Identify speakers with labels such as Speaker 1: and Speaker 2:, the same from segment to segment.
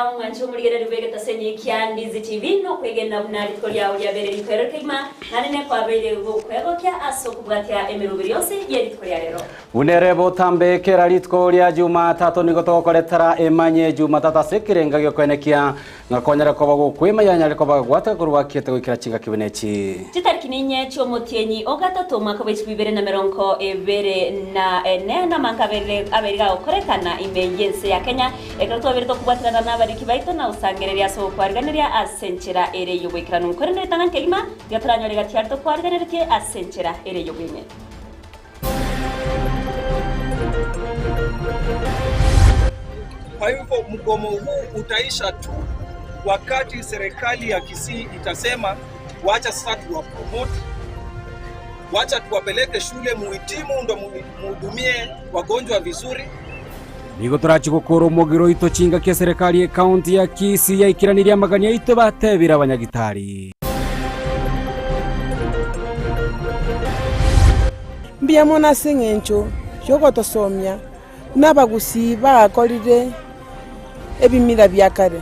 Speaker 1: Mwega mwancho muligere rubege tasenye kya Ndizi TV no kwegenda bunari tkolya uri abere rikwerekema nanene kwabere gukwego kya asokubwatya emirubiri yose yeri tkolya rero unerebo tambe kera ritkolya Jumatatu nigotokoretara Emanyie Jumatatu sekirenga gyokwenekia ngakonyera koba gukwima yanyare koba gwata kurwakete gwikira chinga kibeneki chitariki ninye cyo mutienyi ogatatu mwaka wa 2024 na mankabere aberiga okorekana imeyense ya Kenya ekatwa berito kubwatirana n'abariki baito na usangereria so kwarganiria asenchera ere yobwikirana ukorene tanganke ima gatranyore gatyarto kwarganirie asenchera ere yobwime.
Speaker 2: Kwa hivyo mgomo huu utaisha tu wakati serikali ya Kisii itasema wacha sasa tuwapromote, wacha tuwapeleke shule muhitimu ndo muhudumie wagonjwa vizuri.
Speaker 3: Nigo turachikukuru mugiro ito chinga kia serikali ya kaunti ya Kisii ya ikiraniria magania ito batebira abanyagitari.
Speaker 4: Mbia mona singencho yoko tosomya n'abagusii bakorire ebimira byakare.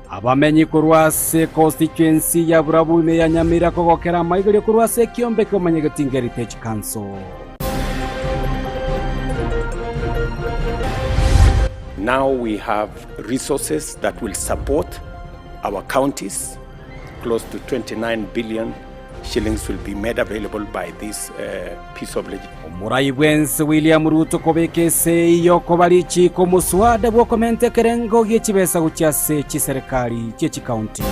Speaker 3: Abamenyi kurwase constituency ya Burabume ya Nyamira kogokera maigire kurwase kiombe komanyagatinga heritage council.
Speaker 5: Now we have resources that will support our counties. Close to 29 billion shillings will be made available by this piece of legislation.
Speaker 3: Murai Wensi William Ruto kobekese iyo kobarichi ko muswada bwo komente kerengo gikibesa gucyase cy'iserikali cy'iki county.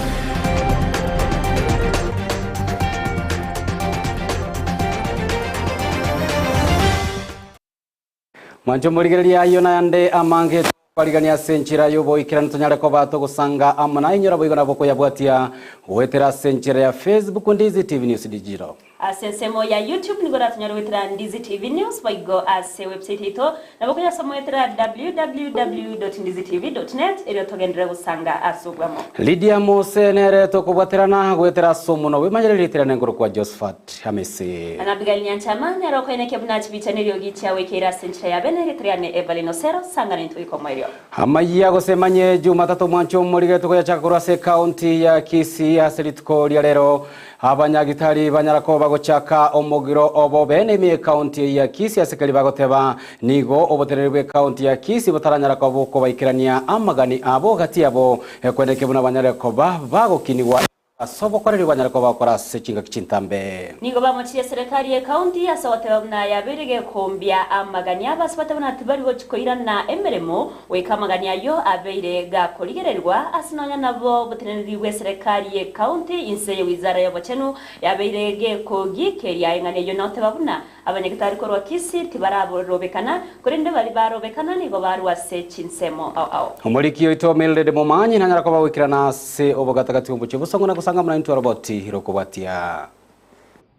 Speaker 3: Manjo murigeria iyo nande amange Parigania senchira yobo ikirana tonyare ko bato gusanga amana inyora boigona boko yabwatia wetera senchira ya Facebook Ndizi TV News Digital.
Speaker 1: Asensemo ya YouTube nigora tonyare wetera Ndizi TV News baigo ase website ito na boko ya somo wetera www.ndizitv.net ero togendera gusanga asugwamo.
Speaker 3: Lydia Mose nere to kubwaterana wetera somo no wimanyere litera ngoro kwa Josephat Amisi.
Speaker 1: Anabigali nyanchama nero ko eneke bunachi bichaniri ogicha wekera senchira ya bene Triane Everlyne Osero sanga nintu ikomoyo.
Speaker 3: Amaya gosemanye Jumatatu mwancho murige to yachaka kurase county ya Kisii aselitko lero abanyagitari banyarako bagochaka omogiro obo bene mi county ya Kisii asekali bagoteba nigo obotererwe county ya Kisii botaranyarako boko baikirania amagani abo gati abo kwendeke buna banyarako bagokiniwa asobo koreri banyarako bakora sechinga kichintambe
Speaker 1: nigo bamuchiye serikali ya county asawatebana yabirige kombya amaganya basbatabana tibari bochikoira na emeremo wekamaganya yo abeire ga koligererwa asinonya nabo boteneriwe serikali ya county inse wizara ya bachenu yabeire ge kogikeria engane yo note babuna abanyagitari korwa Kisii tibarabobekana kurinde bali barobekana nigo barwa sechinsemo au
Speaker 3: umuriki yo ito melde momanyi nanyarako bawikirana se obogatagati umbuchibusango na sanga muna into roboti hirokobwatia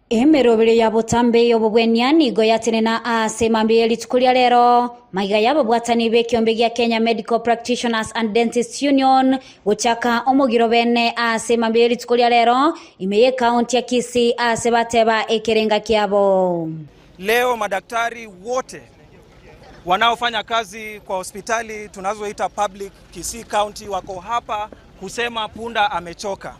Speaker 6: emerobere yabo tambe yobobwenya nigo yatenena asemambye litukulia lero maiga yabo bwatani bekiombe gya Kenya Medical Practitioners and Dentists Union guchaka omugiro bene asemambye litukulia lero imeye county ya Kisii asebateba ekerenga kiabo.
Speaker 2: Leo madaktari wote wanaofanya kazi kwa hospitali tunazoita public Kisii County wako hapa kusema punda amechoka.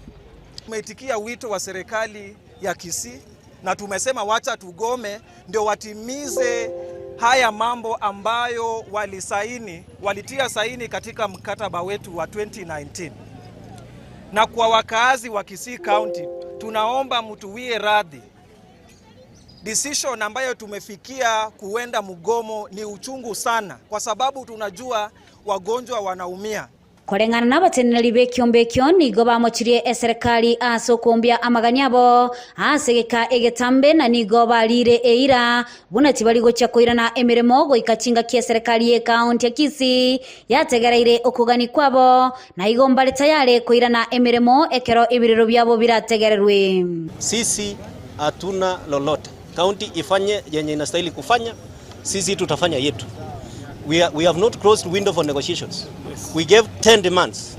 Speaker 2: Tumeitikia wito wa serikali ya Kisii na tumesema wacha tugome ndio watimize haya mambo ambayo walitia saini katika mkataba wetu wa 2019. Na kwa wakazi wa Kisii County tunaomba mtuwie radhi. Decision ambayo tumefikia kuenda mgomo ni uchungu sana kwa sababu tunajua wagonjwa wanaumia.
Speaker 6: Korengana n'abateneri bekiombe nigo bamuchiriye serikali asokombya amaganyabo asegeka egetambe na nigo balire eira bunati bali gochakoira na emeremo go ikachinga kia serikali ya county ya Kisii yategereire okugani kwabo na igomba leta yale koira na emeremo ekero ibiriro byabo birategererwe.
Speaker 7: Sisi hatuna lolote. County ifanye yenye inastahili kufanya, sisi tutafanya yetu. We have not closed window for negotiations. Yes. We gave 10 demands.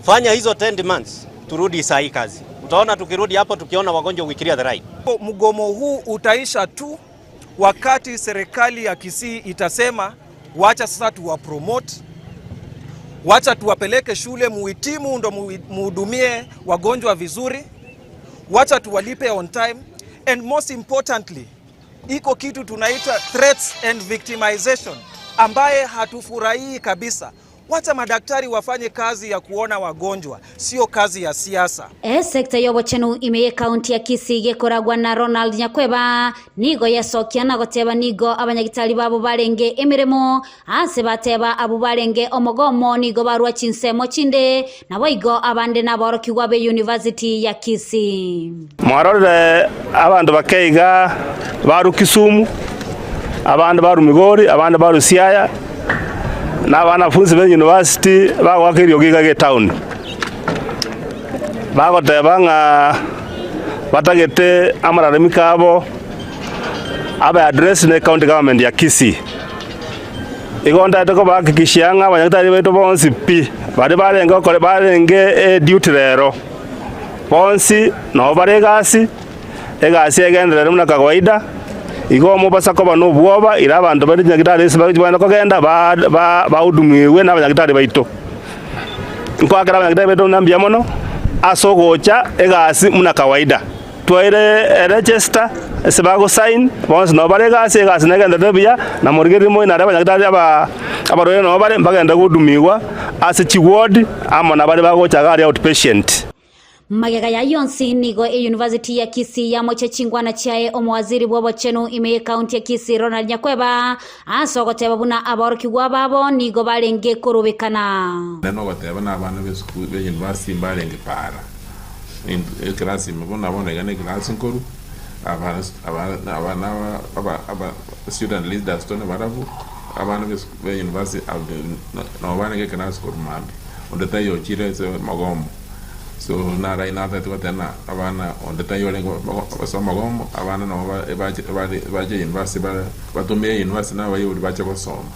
Speaker 7: Fanya hizo 10 demands, turudi sahi kazi. Utaona tukirudi hapo tukiona wagonjwa we clear the right.
Speaker 2: Mgomo huu utaisha tu wakati serikali ya Kisii itasema wacha sasa tuwapromote, Wacha tuwapeleke shule muhitimu ndo muhudumie wagonjwa vizuri. Wacha tuwalipe on time, and most importantly, iko kitu tunaita threats and victimization ambaye hatufurahii kabisa. Wacha madaktari wafanye kazi ya kuona wagonjwa, sio kazi ya siasa.
Speaker 6: Sekta yobochenu imeye kaunti ya Kisii gekoragwa na Ronald Nyakweba nigo yasokia na goteba nigo abanyagitari babo barenge emiremo ase bateba abo barenge omogomo nigo barwa chinsemo chinde nabo igo abande naborokigwa be University ya Kisii.
Speaker 8: Mwarore abandu bakeiga baru Kisumu, abandu baru Migori, abandu baru Siaya na wanafunzi be university bagwakiriyo gigage town bagoteba nga batagete amararemi kabo aba address ne county government ya Kisii igonda teko bakikishanga abanyagitari beto bonsi pi bari barenga kore barenge duty rero bonsi no baregasi egasi egendere muna kawaida igo mubasa ko bano bwoba ira abantu bari nyagitari sibagibana ko genda bahudumiwe n'abanyagitari baito nkwakira abanyagitari beto nambia mono asogocha egasi muna kawaida twaire register sibago sign bonse no bare gasi egasi negenda debia na morigeri mo ina abanyagitari abarore no bare mbagenda gudumiwa ase chiward amona bare bagocha gari outpatient.
Speaker 6: Magega ya yonsi nigo University ya Kisii ya moche chingwana chiae omwaziri bwabo chenu imeye county ya Kisii Ronald Nyakweba asogoteba buna aborokigwa babo nigo barenge korobekana
Speaker 9: nano goteba n'abana be school be university barenge para in class mbona bona gane class nkoru abana student leaders tone barabu abana be university no bana ke class korumambi ondetayo chire se magomo. So na right now that what na abana on the tayo lengo basoma gomo abana no baje university batumye university na bayo baje gusoma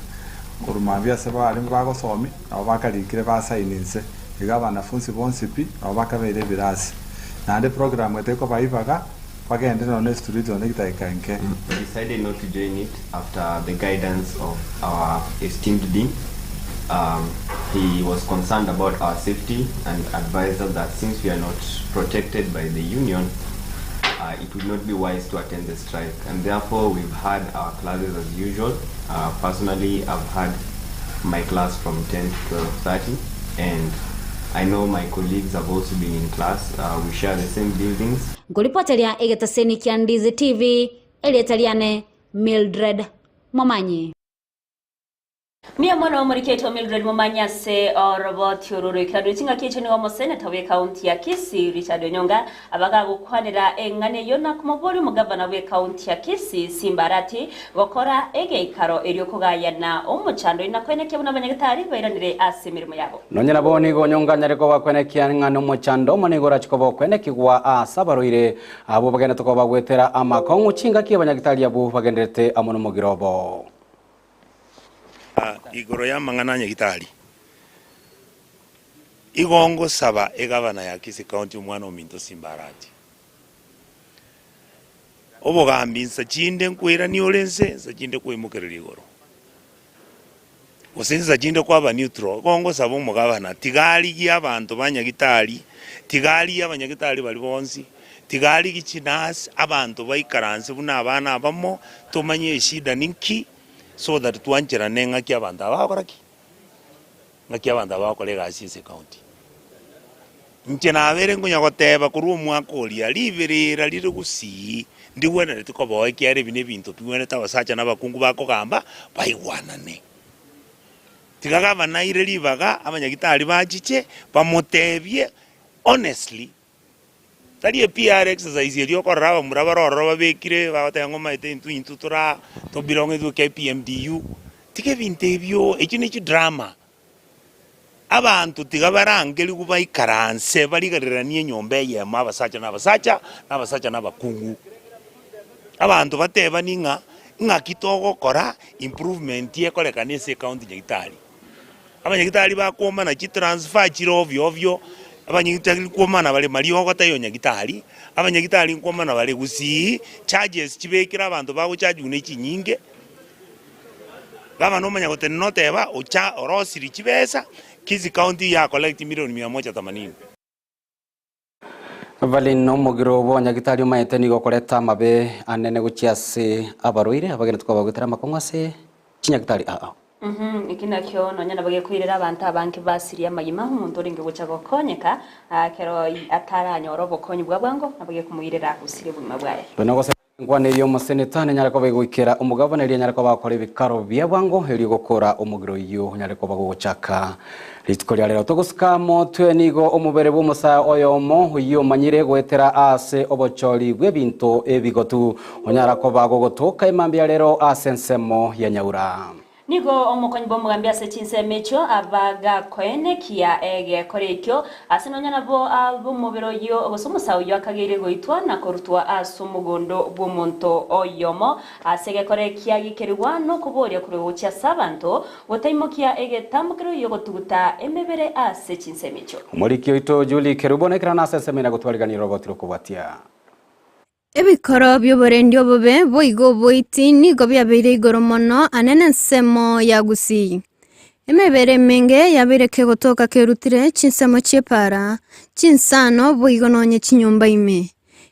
Speaker 10: urumambia seba ari bago somi abo bakarikire basaininse igabana funsi bonsipi abo bakabere birasi nande program eteko baivaga bagende no next street on itakanke.
Speaker 11: We decided not to join it after the guidance of our esteemed dean. He was concerned about our safety and advised us that since we are not protected by the union, it would not be wise to attend the strike, and therefore we've had our classes as usual. Personally, I've had my class from 10 to 12:30, and I know my colleagues have also been in class. We share the same buildings.
Speaker 6: Golipotelia egetaseni kia Ndizi TV, elietaliane Mildred Momanye.
Speaker 1: Mia mwana umuriketo Mildred Momanya se orobot yororo ikadwichinga kicheni wa Mose tawe county ya Kisii Richard Onyonga abaga gukwanira engane yona kumobori mugavana we county ya Kisii Simbarati gokora ege ikaro eriokogayana omuchando inakweneke buna banyagitari bairanire asimirimo yabo
Speaker 3: nonyera boni gonyonga nyareko bakwenekia ngano omuchando monigora chikobo kwenekigwa asabaroire abo bagenda tokoba gwetera amakongu chinga kibanyagitari abo bagenderete amono mugirobo
Speaker 12: igoro ya mangana nyagitari igongo saba egavana ya Kisii County mwana ominto Simbarati obogambi nsachinde nkwera ni olense nsachinde kwemukerera igoro osenza chinde kwaba neutral gongo saba omugavana tigali y'abantu banyagitari tigali y'abanyagitari bali bonsi tigali gichinas abantu baikaranse buna abana abamo tomanye shida ninki so that tuanchira nenga kia abantu abakoraki ngakia abantu abakorega Kisii County nchena abere ngunya goteba kuri omwaka oria liberera liri Gusii ndiwena litukoboe kiare bine bintu tuwena tabasacha nabakungu bakogamba baigwanane tigagaba naire libaga abanyagitari bachiche bamotebye honestly tari PR exercise elio koraba murabaroro babekire batengo maite intu tura to bironge du KPMDU tike bintebyo ekinichi drama abantu tigabarangeli kuba ikaranse baligareranie nyombe Eyemo abasacha n'abakungu abantu bateba ninga kitogo kora improvement yekolekane se county nyagitari abanyagitari bakoma na transfer chiro ovyo abanyagitari kwomana bale malio gotayo nyagitari abanyagitari kwomana bale Gusii charges chibekira abantu bago charge unechi nyinge baba no manya gote noteba ocha orosiri chibesa Kisii County ya collect milioni 180.
Speaker 3: Everlyne omogiro bonyagitari omaete nigo koreta mabe anene guchiase abaroire abagene twabagwetera makongwase chinyagitari
Speaker 1: ikina kyo nonya nabage kwirera abantu abanki basiria mayima umuntu ringe gucha gokonyeka kero ataranya orobokonyi bwa bwango nabage kumwirera usire buma bwaye
Speaker 3: bonogose ngwaneri omuseneta nyareko begwikira umugaboneri nyareko bakora ibikaro bya bwango heri gukora omugiro iyo nyareko baguchaka ritkoria rero tugusika motwe nigo omubere bw'umusa Eyemo iyo manyire gwetera ase obochori bw'ebintu ebigotu onyarako bagogotoka imambia rero asensemo ya nyaura
Speaker 1: nigo omukonyi bomugambi ase chinsemecho abaga koenekia ege korekyo ase nonya nabo abumubiro yo obusumusa uyo akagire goitwa na korutwa ase omugondo bw'omonto Eyemo ase korekia gikerwa no kuboria kuri ucha sabanto gotaimokia ege tambukiro yo gotuguta emebere ase chinsemecho
Speaker 3: umuriki oito Julie Kerubonekera na ase semina gutwariganira robotiro kubwatia
Speaker 13: ebikoro by'oborendi obobe boigo boiti nigo byabeire igoro mono anene nsemo ya Gusii emebere menge yabireke gotoka kerutire chinsemo chiepara chinsano boigo nonye chinyumba ime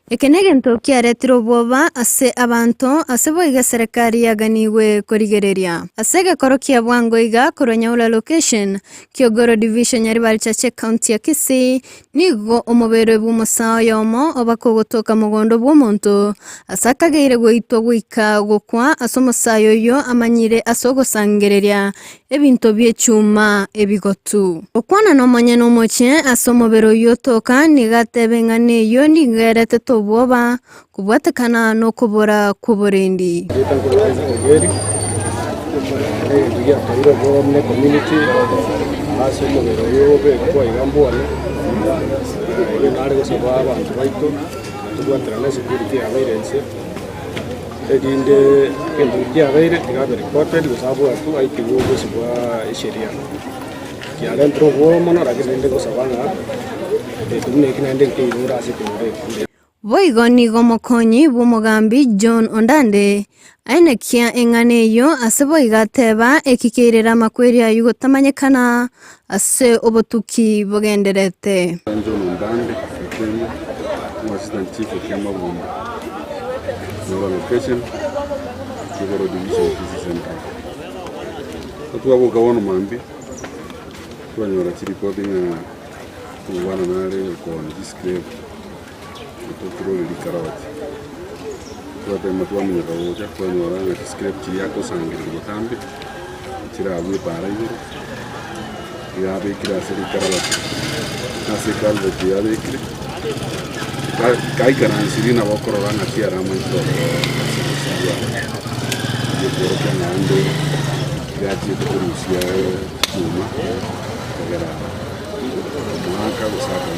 Speaker 13: ekenege ntoki aretiro boba ase abanto ase boiga serikali yaganiwe korigereria ase gekoro kia bwango iga koronyaula location kiogoro division yari bari chache county ya Kisii nigo omubere bw'umusa Eyemo obakogotoka mugondo bw'omonto asakageire goitwa gwika gokwa ase omusayo yo amanyire asogosangereria ebinto by'echuma ebigotu okwana nomonye nomoche ase omubere yo toka nigatebengane yo nigerete toboba kubwatekana no kubora kuborendi
Speaker 14: community ase omubere yo bekwa igambwane nare gusaba abantu baito tugwaterana security abarense edinde kendo kiabeire tigabe reported gusaba atu aitiwo gusaba sheria kia dentro bomono ragende gusabanga tumne kinande keirura ase kumure
Speaker 13: boigo nigo mokonyi bw'omugambi John Ondande ainekia engane yo ase boiga teba ekikeirera makweria yugotamanyekana ase obotuki bogenderete
Speaker 14: John Ondande assistant chief of Emanyie location Kigoro division Kisii Central tuwa gawano mambi twanyora reporting kuwana nale ko discreet tukirole likaroti twate matwamenya kawoja twanyora na script yako sangire gotambi kira abwe para yuro yabe kira seri karabati nase kalve yabe kire kai kana sirina bokoro bana kiara mwanzo yoro kana ande gaji kurusia kuma kagera maka usaka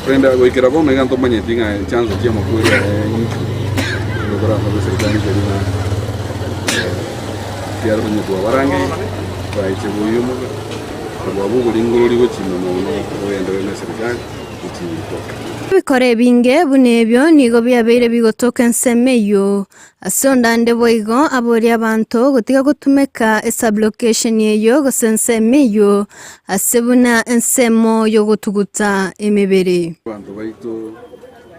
Speaker 14: prenda goikera bo mega nto manye tinga chanzo chia makuri nyingi logora kwa serikali kelina kiaro nyo kwa barangi kwa ichibuyu mu kwa bugu linguru ligo chimo no oyendere na serikali ichitoka
Speaker 13: bikore binge bunebyo nigo byabeire bigotoka nsemeyo ase Ondande boigo abori abantu gotiga gutumeka esublocation yeyo gosensemeyo ase buna ensemo yo gotuguta emebere
Speaker 14: abantu baito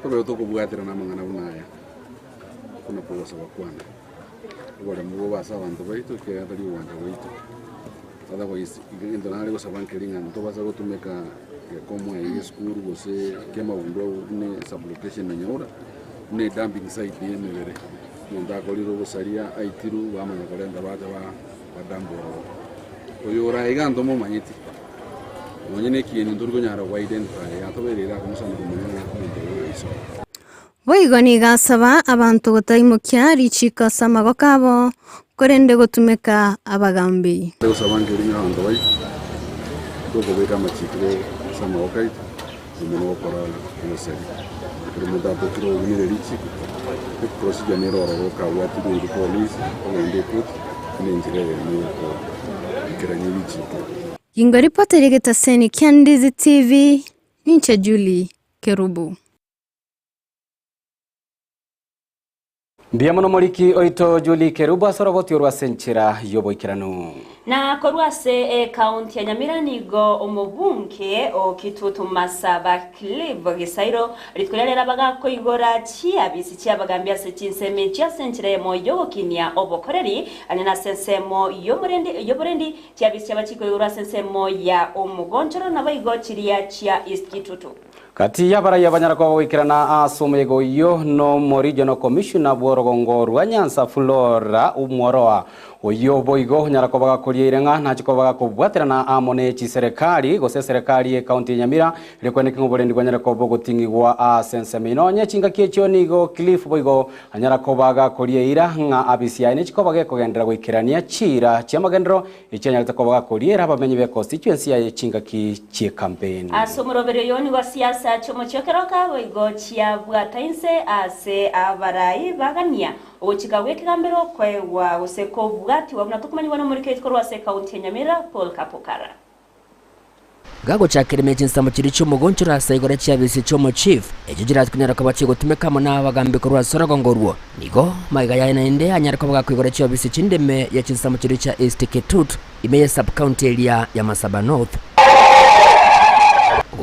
Speaker 14: tobe tokubwatira namangana bunaya kuna posa bakwana bora mugo basa abantu baito ke atari wanda baito otherwise igendo nale gosabankelinga ntobaza gutumeka como aí escuro você queima ne sublocation na nyaura ne dumping site emebere nda koliro gosaria aitiru bamanya kolenda baje ba damboro oyora igando mo manyiti nonyene kieni ndurgo nyara widen ya toberera kumusana kumenya iso
Speaker 13: boigo nigasaba abantu gotaimokia richika samago kabo korende gotumeka abagambi
Speaker 14: gosabankelinga abantu bai tokobeka machikire sama okai umuntu wakora umuseri perumuda tukiro unire richi procedure nero roka watu ndi police ngende kut ninjire ni ko ikiranye richi
Speaker 13: ingo ripoteri getaseni Ndizi TV ninche Julie Kerubu
Speaker 3: Biamono moriki oito Julie Kerubu asorogoti orwa senchira yoboikirano
Speaker 1: Na korwase county ya Nyamira nigo omubunke o kitutu masaba Clive Gisairo ritkolera bagako igora chiabisi chiabagambia se chinseme chia senchire mo yokinia obokoreri anena sensemo yoborendi chiabisi abachiko igora sensemo ya omugonjoro na baigo chiria chia East Kitutu.
Speaker 3: Kati ya baraya banyarako wikirana asomego yo no regional commissioner bworogongo rwanyansa Flora umworoa oyo boigo nyarako bagakorierenga nachiko bagakobwaterana amone chi serikali gose serikali e county Nyamira rekweneke ngoborendi gwanyarako bogotingigwa senseme nye chinga kiecho nigo Cliff boigo anyarako bagakoriera nga abisia ne chiko bagekogendera gwikirania chira chiamagendero ichanyarako bagakoriera bamenye be constituency ya chinga ki campaign
Speaker 1: asomorobero yoni wa siasa chomochokeroka boigo chia bwatainse ase abarai bagania ochikawe kigambero kwewa useko bugati wabuna tukumanyi wana muri kete korwa se county ya Nyamira Paul Kapokara
Speaker 15: gago chakirime chinsamo chiri chomugonchora saigore chiabisi chomo chief ejijira kunyara kabachi gotumekamo na bagambe korwa sorogongorwo nigo maiga yana inde anyara kabaga kwigore chiabisi chindeme ya chinsamo chiri cha East Kitutu imeye sub county area ya Masaba North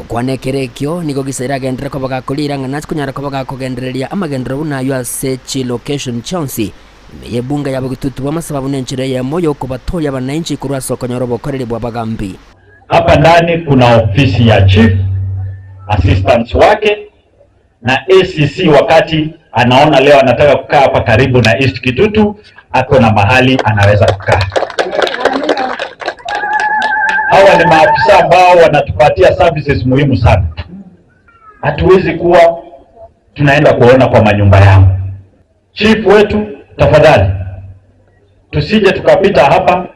Speaker 15: kwanekerekyo nigo gisaira gendera ko bagakolira ngana kunyara ko bagakogendereria amagendero bunayo asechi location chance imeye bunga yabo Kitutu bamasaba bunenchire ya moyo ko batoya bananchi kurwa sokonyoro bokorere bwa bagambi.
Speaker 16: Hapa ndani kuna ofisi ya chief, assistants wake na ACC wakati anaona leo anataka kukaa hapa karibu na East Kitutu, ako na mahali anaweza kukaa. Hawa ni maafisa ambao wanatupatia services muhimu sana. Hatuwezi kuwa tunaenda kuona kwa manyumba yao. Chief wetu, tafadhali tusije tukapita hapa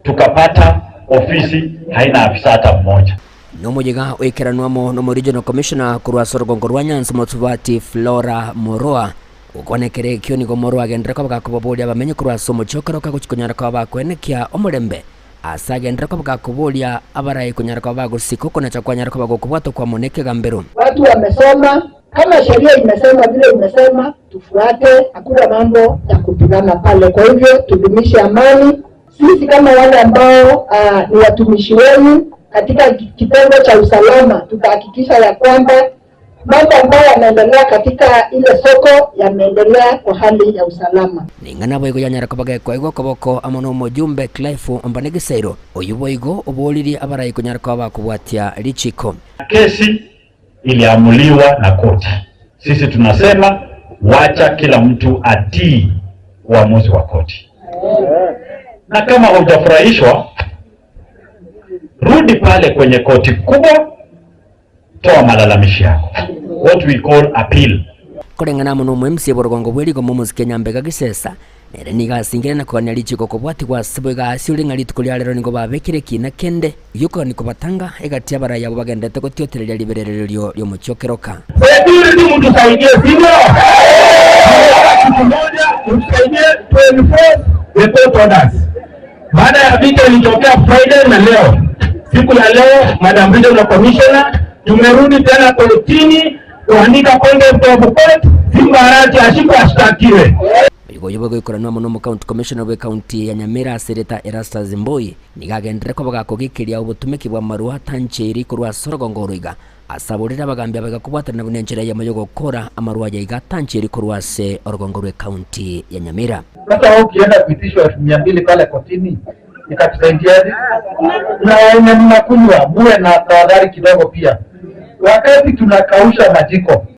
Speaker 16: tukapata ofisi haina afisa hata mmoja.
Speaker 15: Nomujega wekeranwamo no regional commissioner kurwa Sorogongo rwanyansa Motuvati Flora Moroa ukonekere kyo nigo Moroa agendera ko bagakobolia bamenye kurwa somo chokero ka kuchikonyara kwa bakwenekia omurembe asagendera ko bagakobolia abarai kunyara kwa bagusiko kona chakwanyara ko bagokubwato kwa moneke gambero.
Speaker 17: Watu wamesoma kama sheria imesema vile imesema tufuate, hakuna mambo ya kupigana pale. Kwa hivyo tudumishe amani. Sisi kama wale ambao ni watumishi wenu katika kitengo cha usalama tutahakikisha ya kwamba mambo ambayo yanaendelea katika ile soko yanaendelea kwa hali ya usalama.
Speaker 15: Ningana boigo yanyara kabaga kwa igo koboko amono mojumbe Clive Ombanegisairo oyuboigo oboliri abarai kunyara kwa kubwatia lichiko.
Speaker 16: Kesi iliamuliwa na koti. Sisi tunasema wacha kila mtu atii uamuzi wa koti. Na kama hujafurahishwa rudi pale kwenye koti kubwa, toa malalamishi yako, what we call appeal.
Speaker 15: Korengana muno MC Borogongo bweli go Mose Kenyambega gisesa nere niga singire na kwanya lichiko ko bwati kwa sibega asiuri ngari tukulia lero nigo babekire kina kende yuko niko batanga egati abara yabo bagendete ko tiotereria libererero lyo muchokeroka.
Speaker 16: Security mtusaidie sivyo? Kitu moja mtusaidie 24 report orders. Baada ya vita ilitokea Friday na leo. Siku ya leo Madam Regional Commissioner tumerudi tena kotini kuandika contempt of court, Simbarati ashikwe ashtakiwe.
Speaker 15: Yobogo ikorana no county commissioner we county ya Nyamira Sereta Erasta Zimboi nigagendere ko bagakogikiria ubutumiki bwa marua tancheri kurwa Sorogongo ruiga asaburira bagambya bagakubwatana bunenjere ya mayogo kora amarua ya igatancheri kurwa se Orogongorwe county ya Nyamira.
Speaker 16: Sasa ukienda kuitishwa 200 pale kotini ikatusaidiaje? Na mnakunywa muwe na tahadhari kidogo pia wakati tunakausha majiko.